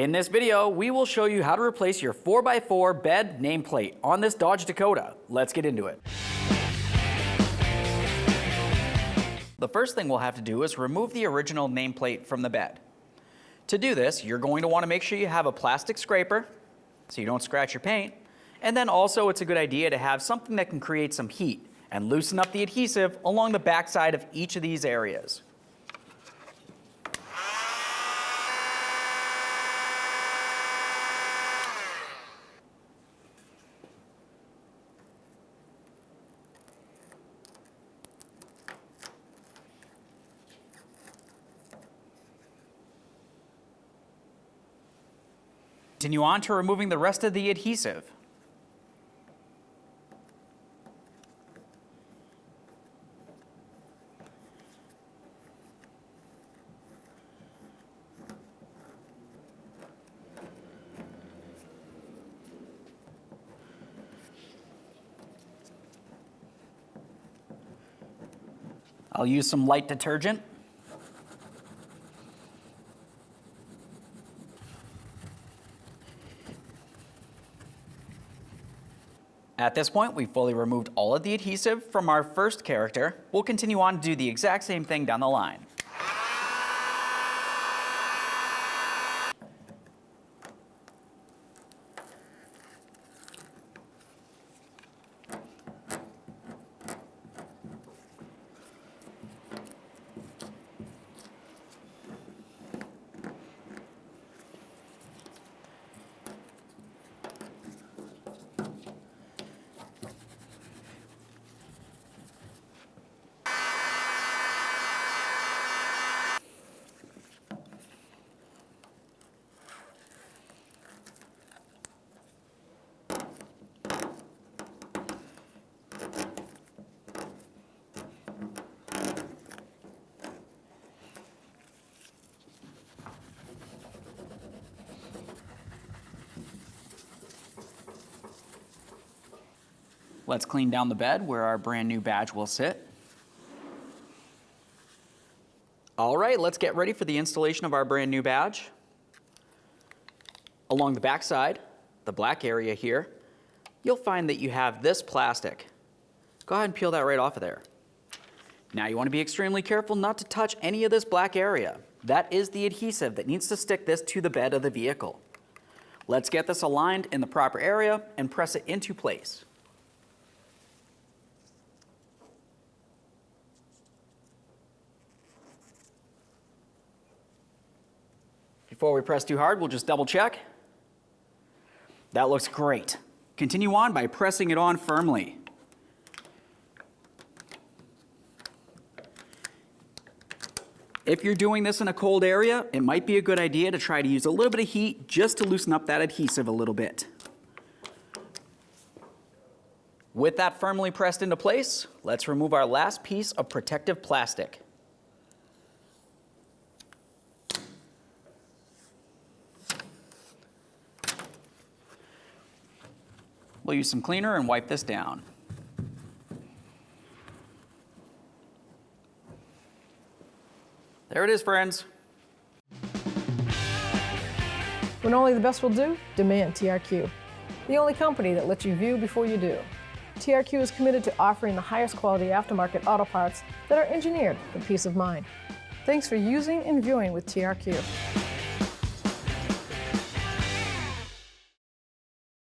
In this video, we will show you how to replace your 4x4 bed nameplate on this Dodge Dakota. Let's get into it. The first thing we'll have to do is remove the original nameplate from the bed. To do this, you're going to want to make sure you have a plastic scraper so you don't scratch your paint. And then also it's a good idea to have something that can create some heat and loosen up the adhesive along the backside of each of these areas. Continue on to removing the rest of the adhesive. I'll use some light detergent. At this point, we've fully removed all of the adhesive from our first character. We'll continue on to do the exact same thing down the line. Let's clean down the bed where our brand new badge will sit. All right, let's get ready for the installation of our brand new badge. Along the back side, the black area here, you'll find that you have this plastic. Go ahead and peel that right off of there. Now you want to be extremely careful not to touch any of this black area. That is the adhesive that needs to stick this to the bed of the vehicle. Let's get this aligned in the proper area and press it into place. Before we press too hard, we'll just double check. That looks great. Continue on by pressing it on firmly. If you're doing this in a cold area, it might be a good idea to try to use a little bit of heat just to loosen up that adhesive a little bit. With that firmly pressed into place, let's remove our last piece of protective plastic. We'll use some cleaner and wipe this down. There it is, friends. When only the best will do, demand TRQ. The only company that lets you view before you do. TRQ is committed to offering the highest quality aftermarket auto parts that are engineered for peace of mind. Thanks for using and viewing with TRQ.